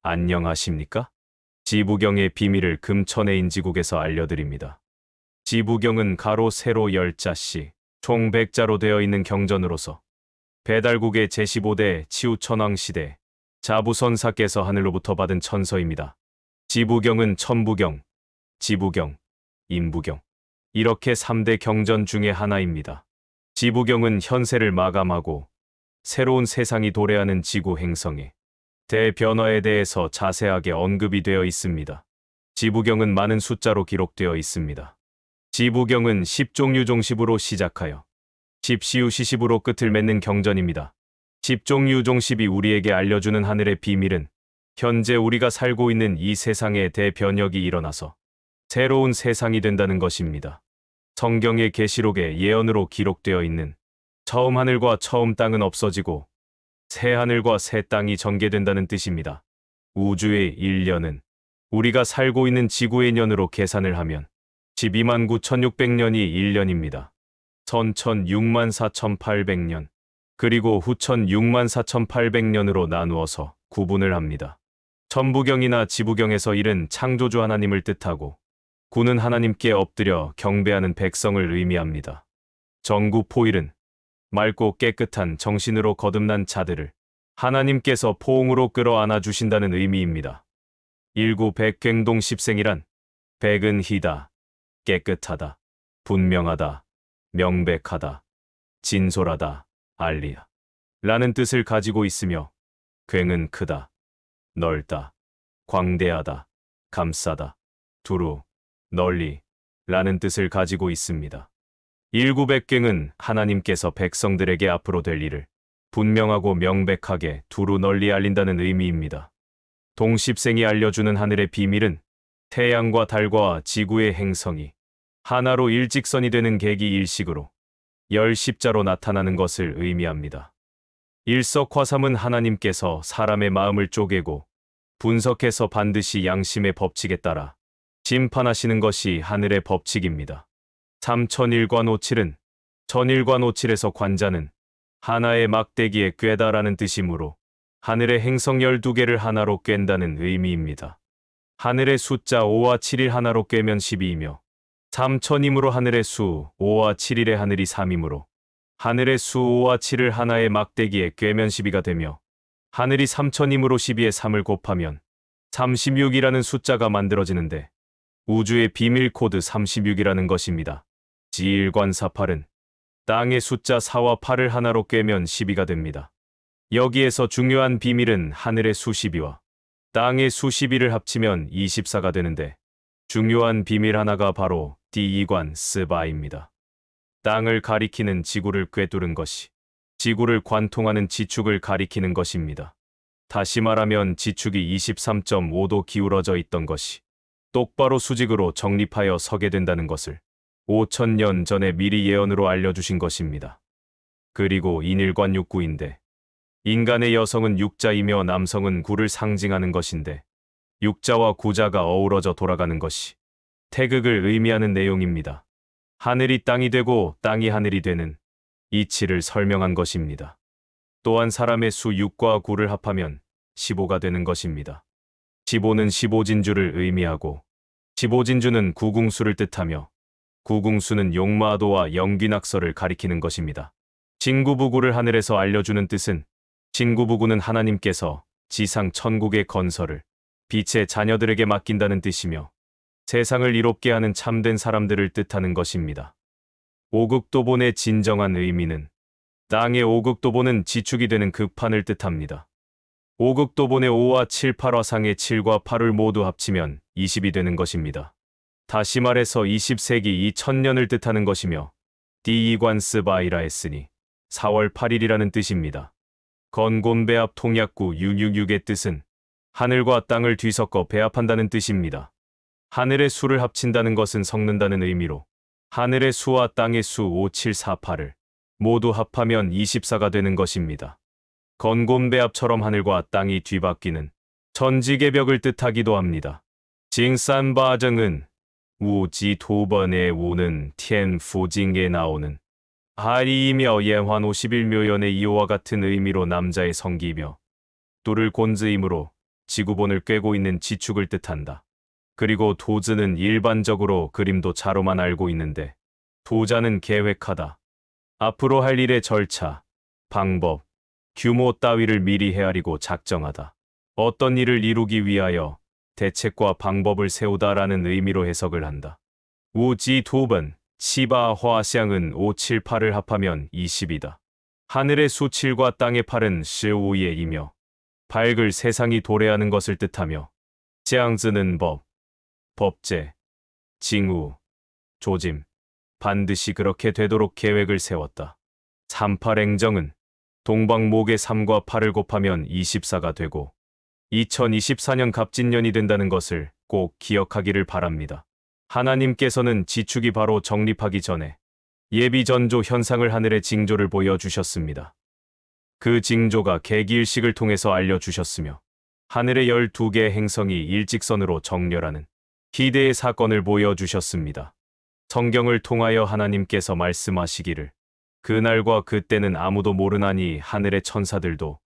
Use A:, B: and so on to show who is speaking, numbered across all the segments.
A: 안녕하십니까? 지부경의 비밀을 금천의 인지국에서 알려드립니다. 지부경은 가로 세로 10자씩 총 100자로 되어 있는 경전으로서 배달국의 제15대 치우천왕시대 자부선사께서 하늘로부터 받은 천서입니다. 지부경은 천부경, 지부경, 인부경 이렇게 3대 경전 중의 하나입니다. 지부경은 현세를 마감하고 새로운 세상이 도래하는 지구 행성의 대변화에 대해서 자세하게 언급이 되어 있습니다. 지부경은 많은 숫자로 기록되어 있습니다. 지부경은 10종유종십으로 시작하여 십시우시십으로 끝을 맺는 경전입니다. 십종유종십이 우리에게 알려주는 하늘의 비밀은 현재 우리가 살고 있는 이 세상의 대변혁이 일어나서 새로운 세상이 된다는 것입니다. 성경의 계시록의 예언으로 기록되어 있는 처음 하늘과 처음 땅은 없어지고 새 하늘과 새 땅이 전개된다는 뜻입니다. 우주의 1년은 우리가 살고 있는 지구의 년으로 계산을 하면 12만 9,600년이 1년입니다. 전 64,800년 그리고 후천 64,800년으로 나누어서 구분을 합니다. 천부경이나 지부경에서 일은 창조주 하나님을 뜻하고 구는 하나님께 엎드려 경배하는 백성을 의미합니다. 정구포일은 맑고 깨끗한 정신으로 거듭난 자들을 하나님께서 포옹으로 끌어안아 주신다는 의미입니다. 일구백갱동 십생이란 백은 희다, 깨끗하다, 분명하다, 명백하다, 진솔하다, 알리야 라는 뜻을 가지고 있으며 괭은 크다, 넓다, 광대하다, 감싸다, 두루, 널리 라는 뜻을 가지고 있습니다. 일구백갱은 하나님께서 백성들에게 앞으로 될 일을 분명하고 명백하게 두루 널리 알린다는 의미입니다. 동십생이 알려주는 하늘의 비밀은 태양과 달과 지구의 행성이 하나로 일직선이 되는 계기 일식으로 열십자로 나타나는 것을 의미합니다. 일석화삼은 하나님께서 사람의 마음을 쪼개고 분석해서 반드시 양심의 법칙에 따라 심판하시는 것이 하늘의 법칙입니다. 삼천일관오칠은 천일관오칠에서 관자는 하나의 막대기에 꿰다라는 뜻이므로 하늘의 행성 12개를 하나로 꿰다는 의미입니다. 하늘의 숫자 5와 7일 하나로 꿰면 12이며 삼천이므로 하늘의 수 5와 7일의 하늘이 3이므로 하늘의 수 5와 7을 하나의 막대기에 꿰면 12가 되며 하늘이 삼천이므로 12에 3을 곱하면 36이라는 숫자가 만들어지는데 우주의 비밀 코드 36이라는 것입니다. 지일관사팔은 땅의 숫자 4와 8을 하나로 꿰면 12가 됩니다. 여기에서 중요한 비밀은 하늘의 수 12와 땅의 수 12를 합치면 24가 되는데 중요한 비밀 하나가 바로 디이관 스바입니다. 땅을 가리키는 지구를 꿰뚫은 것이 지구를 관통하는 지축을 가리키는 것입니다. 다시 말하면 지축이 23.5도 기울어져 있던 것이 똑바로 수직으로 정립하여 서게 된다는 것을 5,000년 전에 미리 예언으로 알려주신 것입니다. 그리고 인일관 육구인데 인간의 여성은 육자이며 남성은 구를 상징하는 것인데 육자와 구자가 어우러져 돌아가는 것이 태극을 의미하는 내용입니다. 하늘이 땅이 되고 땅이 하늘이 되는 이치를 설명한 것입니다. 또한 사람의 수 6과 9를 합하면 15가 되는 것입니다. 15는 15진주를 의미하고 15진주는 구궁수를 뜻하며 구궁수는 용마도와 영귀낙서를 가리키는 것입니다. 진구부구를 하늘에서 알려주는 뜻은 진구부구는 하나님께서 지상 천국의 건설을 빛의 자녀들에게 맡긴다는 뜻이며 세상을 이롭게 하는 참된 사람들을 뜻하는 것입니다. 오극도본의 진정한 의미는 땅의 오극도본은 지축이 되는 극판을 뜻합니다. 오극도본의 5와 7, 8화상의 7과 8을 모두 합치면 20이 되는 것입니다. 다시 말해서 20세기 2000년을 뜻하는 것이며 디이관스바이라 했으니 4월 8일이라는 뜻입니다. 건곤배합 통약구 666의 뜻은 하늘과 땅을 뒤섞어 배합한다는 뜻입니다. 하늘의 수를 합친다는 것은 섞는다는 의미로 하늘의 수와 땅의 수 5, 7, 4, 8을 모두 합하면 24가 되는 것입니다. 건곤배합처럼 하늘과 땅이 뒤바뀌는 천지개벽을 뜻하기도 합니다. 징산바정은 우지 도번의 우는 텐푸징에 나오는 하리이며 예환 51묘연의 이오와 같은 의미로 남자의 성기이며 뚜를 곤즈이므로 지구본을 꿰고 있는 지축을 뜻한다. 그리고 도즈는 일반적으로 그림도 자로만 알고 있는데 도자는 계획하다. 앞으로 할 일의 절차, 방법, 규모 따위를 미리 헤아리고 작정하다. 어떤 일을 이루기 위하여 대책과 방법을 세우다라는 의미로 해석을 한다. 우지 도번, 치바 화샹은 5, 7, 8을 합하면 20이다. 하늘의 수 7과 땅의 8은 15의 이며 밝을 세상이 도래하는 것을 뜻하며 짱즈는 법, 법제, 징후, 조짐, 반드시 그렇게 되도록 계획을 세웠다. 38행정은 동방목의 3과 8을 곱하면 24가 되고 2024년 갑진년이 된다는 것을 꼭 기억하기를 바랍니다. 하나님께서는 지축이 바로 정립하기 전에 예비전조 현상을 하늘의 징조를 보여주셨습니다. 그 징조가 계기일식을 통해서 알려주셨으며 하늘의 12개의 행성이 일직선으로 정렬하는 희대의 사건을 보여주셨습니다. 성경을 통하여 하나님께서 말씀하시기를 그날과 그때는 아무도 모르나니 하늘의 천사들도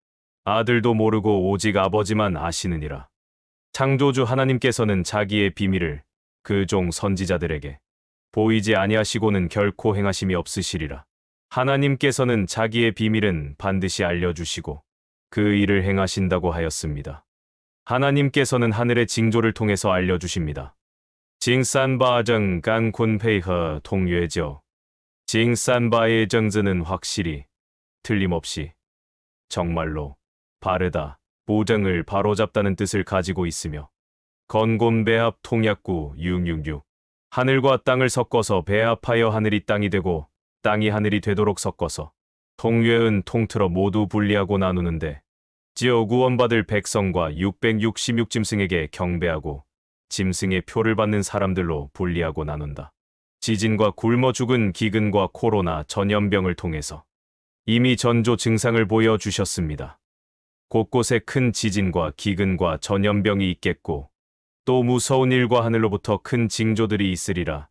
A: 아들도 모르고 오직 아버지만 아시느니라. 창조주 하나님께서는 자기의 비밀을 그 종 선지자들에게 보이지 아니하시고는 결코 행하심이 없으시리라. 하나님께서는 자기의 비밀은 반드시 알려주시고 그 일을 행하신다고 하였습니다. 하나님께서는 하늘의 징조를 통해서 알려주십니다. 징산바정 깐콘페이허 통유해죠. 징산바의 정즈는 확실히, 틀림없이, 정말로, 바르다, 보정을 바로잡다는 뜻을 가지고 있으며 건곤배합 통약구 666 하늘과 땅을 섞어서 배합하여 하늘이 땅이 되고 땅이 하늘이 되도록 섞어서 통유해은 통틀어 모두 분리하고 나누는데 지어 구원받을 백성과 666짐승에게 경배하고 짐승의 표를 받는 사람들로 분리하고 나눈다. 지진과 굶어 죽은 기근과 코로나 전염병을 통해서 이미 전조 증상을 보여주셨습니다. 곳곳에 큰 지진과 기근과 전염병이 있겠고 또 무서운 일과 하늘로부터 큰 징조들이 있으리라.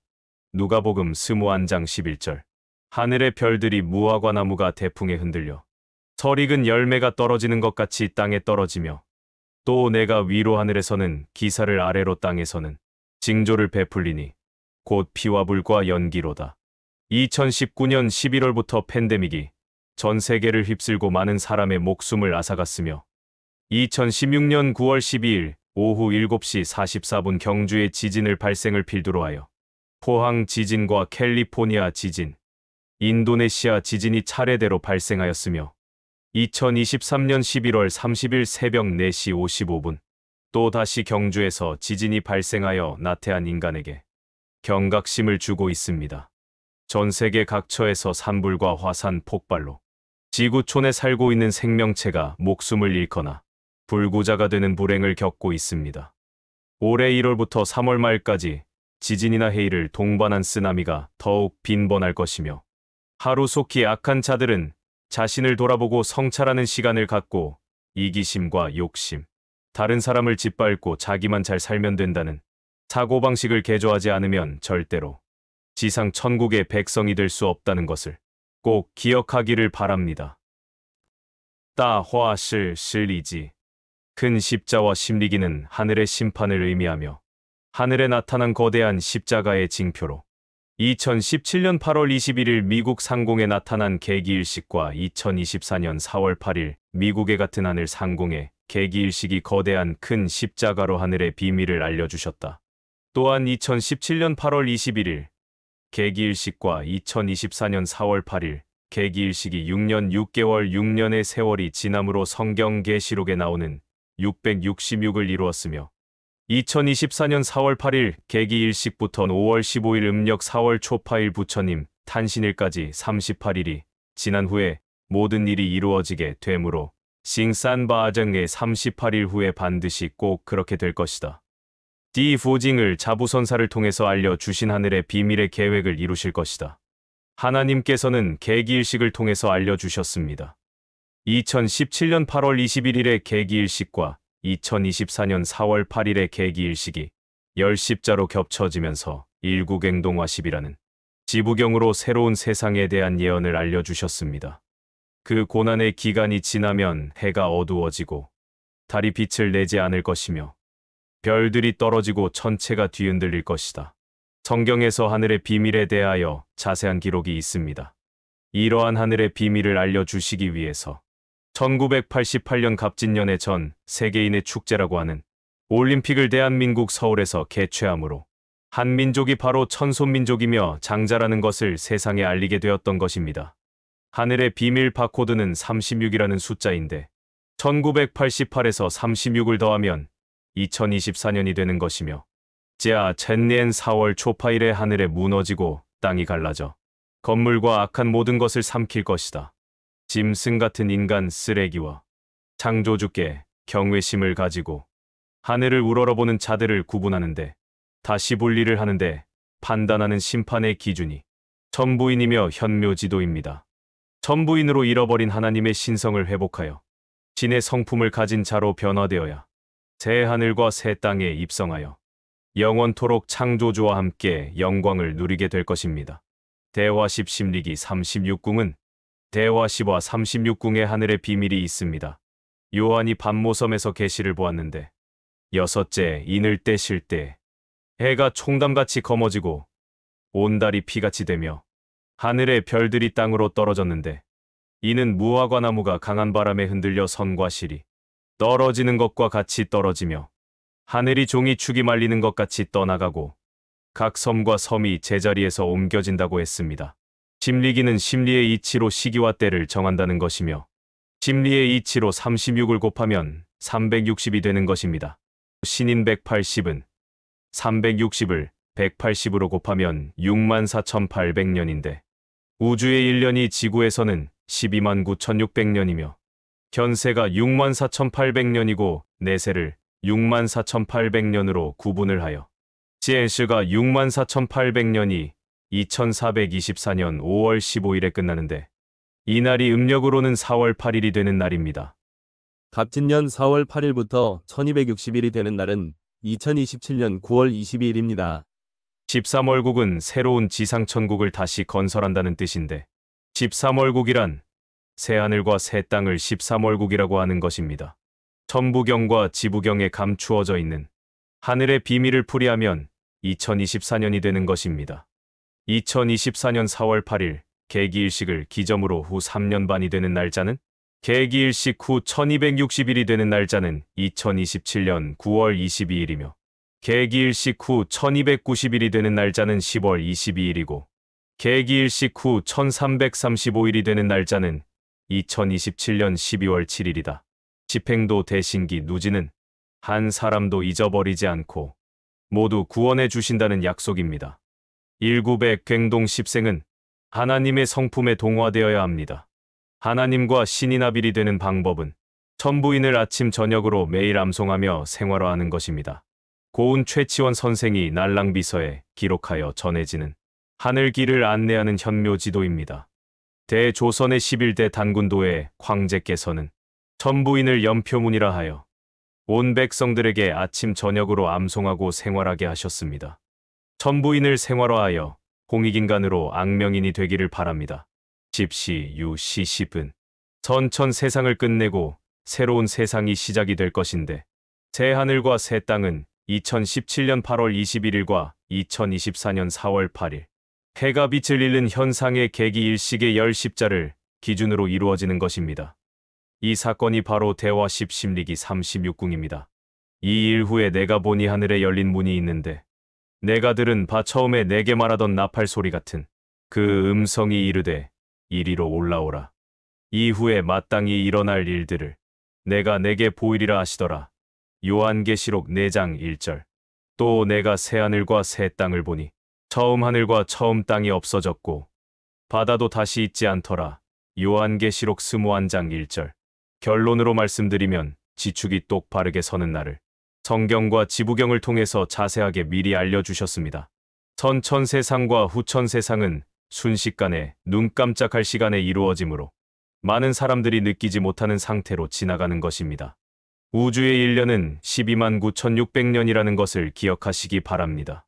A: 누가복음 21장 11절. 하늘의 별들이 무화과 나무가 대풍에 흔들려 설익은 열매가 떨어지는 것 같이 땅에 떨어지며 또 내가 위로 하늘에서는 기사를 아래로 땅에서는 징조를 베풀리니 곧 피와 불과 연기로다. 2019년 11월부터 팬데믹이 전 세계를 휩쓸고 많은 사람의 목숨을 앗아갔으며 2016년 9월 12일 오후 7시 44분 경주의 지진을 발생을 필두로 하여 포항 지진과 캘리포니아 지진, 인도네시아 지진이 차례대로 발생하였으며 2023년 11월 30일 새벽 4시 55분 또 다시 경주에서 지진이 발생하여 나태한 인간에게 경각심을 주고 있습니다. 전 세계 각처에서 산불과 화산 폭발로 지구촌에 살고 있는 생명체가 목숨을 잃거나 불구자가 되는 불행을 겪고 있습니다. 올해 1월부터 3월 말까지 지진이나 해일을 동반한 쓰나미가 더욱 빈번할 것이며 하루속히 악한 자들은 자신을 돌아보고 성찰하는 시간을 갖고 이기심과 욕심, 다른 사람을 짓밟고 자기만 잘 살면 된다는 사고방식을 개조하지 않으면 절대로 지상 천국의 백성이 될 수 없다는 것을 꼭 기억하기를 바랍니다. 따화실 실리지 큰 십자와 심리기는 하늘의 심판을 의미하며 하늘에 나타난 거대한 십자가의 징표로 2017년 8월 21일 미국 상공에 나타난 계기일식과 2024년 4월 8일 미국의 같은 하늘 상공에 계기일식이 거대한 큰 십자가로 하늘의 비밀을 알려주셨다. 또한 2017년 8월 21일 계기일식과 2024년 4월 8일 계기일식이 6년 6개월 6년의 세월이 지남으로 성경 계시록에 나오는 666을 이루었으며 2024년 4월 8일 계기일식부터 5월 15일 음력 4월 초파일 부처님 탄신일까지 38일이 지난 후에 모든 일이 이루어지게 되므로 싱산바정의 38일 후에 반드시 꼭 그렇게 될 것이다. 디푸징을 자부선사를 통해서 알려주신 하늘의 비밀의 계획을 이루실 것이다. 하나님께서는 계기일식을 통해서 알려주셨습니다. 2017년 8월 21일의 계기일식과 2024년 4월 8일의 계기일식이 10십자로 겹쳐지면서 일국행동화십이라는 지부경으로 새로운 세상에 대한 예언을 알려주셨습니다. 그 고난의 기간이 지나면 해가 어두워지고 달이 빛을 내지 않을 것이며 별들이 떨어지고 천체가 뒤흔들릴 것이다. 성경에서 하늘의 비밀에 대하여 자세한 기록이 있습니다. 이러한 하늘의 비밀을 알려주시기 위해서 1988년 갑진년에 전 세계인의 축제라고 하는 올림픽을 대한민국 서울에서 개최하므로 한민족이 바로 천손민족이며 장자라는 것을 세상에 알리게 되었던 것입니다. 하늘의 비밀 바코드는 36이라는 숫자인데 1988에서 36을 더하면 2024년이 되는 것이며 자 첸니엔 4월 초파일에 하늘에 무너지고 땅이 갈라져 건물과 악한 모든 것을 삼킬 것이다. 짐승 같은 인간 쓰레기와 창조주께 경외심을 가지고 하늘을 우러러보는 자들을 구분하는데 다시 분리를 하는데 판단하는 심판의 기준이 천부인이며 현묘지도입니다. 천부인으로 잃어버린 하나님의 신성을 회복하여 신의 성품을 가진 자로 변화되어야 새 하늘과 새 땅에 입성하여 영원토록 창조주와 함께 영광을 누리게 될 것입니다. 대화10 심리기 36궁은 대화10화 36궁의 하늘의 비밀이 있습니다. 요한이 밤모섬에서 계시를 보았는데 여섯째 이늘 때 쉴 때 해가 총담같이 검어지고 온 달이 피같이 되며 하늘의 별들이 땅으로 떨어졌는데 이는 무화과 나무가 강한 바람에 흔들려 선과 실이 떨어지는 것과 같이 떨어지며 하늘이 종이 축이 말리는 것 같이 떠나가고 각 섬과 섬이 제자리에서 옮겨진다고 했습니다. 심리기는 심리의 이치로 시기와 때를 정한다는 것이며 심리의 이치로 36을 곱하면 360이 되는 것입니다. 신인 180은 360을 180으로 곱하면 64,800년인데 우주의 1년이 지구에서는 129,600년이며 현세가 64,800년이고 내세를 64,800년으로 구분을 하여 지엔스가 64,800년이 2424년 5월 15일에 끝나는데 이날이 음력으로는 4월 8일이 되는 날입니다.
B: 갑진년 4월 8일부터 1260일이 되는 날은 2027년 9월 22일입니다.
A: 13월국은 새로운 지상천국을 다시 건설한다는 뜻인데 13월국이란 새하늘과 새 땅을 13월국이라고 하는 것입니다. 천부경과 지부경에 감추어져 있는 하늘의 비밀을 풀이하면 2024년이 되는 것입니다. 2024년 4월 8일 개기일식을 기점으로 후 3년 반이 되는 날짜는 개기일식 후 1260일이 되는 날짜는 2027년 9월 22일이며 개기일식 후 1290일이 되는 날짜는 10월 22일이고 개기일식 후 1335일이 되는 날짜는 2027년 12월 7일이다. 집행도 대신기 누지는 한 사람도 잊어버리지 않고 모두 구원해 주신다는 약속입니다. 1900 괭동 10생은 하나님의 성품에 동화되어야 합니다. 하나님과 신이 나빌이 되는 방법은 천부인을 아침 저녁으로 매일 암송하며 생활화하는 것입니다. 고운 최치원 선생이 날랑비서에 기록하여 전해지는 하늘길을 안내하는 현묘지도입니다. 대조선의 11대 단군도의 황제께서는 천부인을 연표문이라 하여 온 백성들에게 아침 저녁으로 암송하고 생활하게 하셨습니다. 천부인을 생활화하여 공익인간으로 악명인이 되기를 바랍니다. 집시 유시 10은 전천 세상을 끝내고 새로운 세상이 시작이 될 것인데 새 하늘과 새 땅은 2017년 8월 21일과 2024년 4월 8일 해가 빛을 잃는 현상의 계기 일식의 10십자를 기준으로 이루어지는 것입니다. 이 사건이 바로 대화10 심리기 36궁입니다. 이 일 후에 내가 보니 하늘에 열린 문이 있는데 내가 들은 바 처음에 내게 말하던 나팔 소리 같은 그 음성이 이르되 이리로 올라오라. 이후에 마땅히 일어날 일들을 내가 내게 보이리라 하시더라. 요한계시록 4장 1절. 또 내가 새 하늘과 새 땅을 보니 처음 하늘과 처음 땅이 없어졌고 바다도 다시 있지 않더라. 요한계시록 21장 1절. 결론으로 말씀드리면 지축이 똑바르게 서는 날을 성경과 지부경을 통해서 자세하게 미리 알려주셨습니다. 선천세상과 후천세상은 순식간에 눈 깜짝할 시간에 이루어지므로 많은 사람들이 느끼지 못하는 상태로 지나가는 것입니다. 우주의 1년은 129,600년이라는 것을 기억하시기 바랍니다.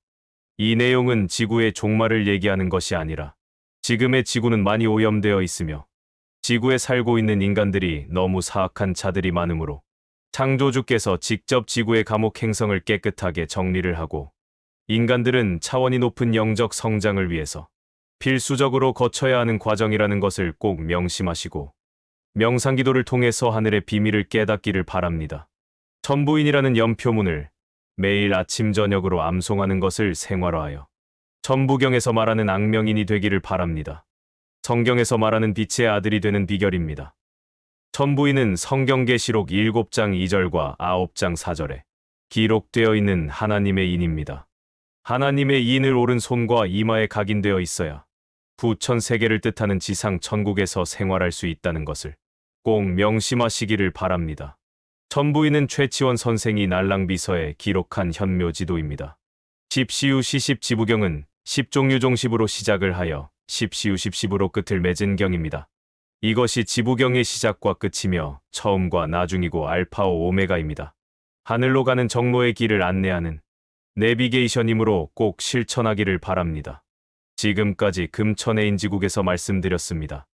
A: 이 내용은 지구의 종말을 얘기하는 것이 아니라 지금의 지구는 많이 오염되어 있으며 지구에 살고 있는 인간들이 너무 사악한 자들이 많으므로 창조주께서 직접 지구의 감옥 행성을 깨끗하게 정리를 하고 인간들은 차원이 높은 영적 성장을 위해서 필수적으로 거쳐야 하는 과정이라는 것을 꼭 명심하시고 명상기도를 통해서 하늘의 비밀을 깨닫기를 바랍니다. 천부인이라는 연표문을 매일 아침 저녁으로 암송하는 것을 생활화하여 천부경에서 말하는 악명인이 되기를 바랍니다. 성경에서 말하는 빛의 아들이 되는 비결입니다. 천부인은 성경계시록 7장 2절과 9장 4절에 기록되어 있는 하나님의 인입니다. 하나님의 인을 오른손과 이마에 각인되어 있어야 부천 세계를 뜻하는 지상 천국에서 생활할 수 있다는 것을 꼭 명심하시기를 바랍니다. 천부인은 최치원 선생이 날랑비서에 기록한 현묘지도입니다. 십시우 시십 지부경은 십종유종십으로 시작을 하여 십시우 십십으로 끝을 맺은 경입니다. 이것이 지부경의 시작과 끝이며 처음과 나중이고 알파오 오메가입니다. 하늘로 가는 정로의 길을 안내하는 내비게이션이므로 꼭 실천하기를 바랍니다. 지금까지 금천의 인지국에서 말씀드렸습니다.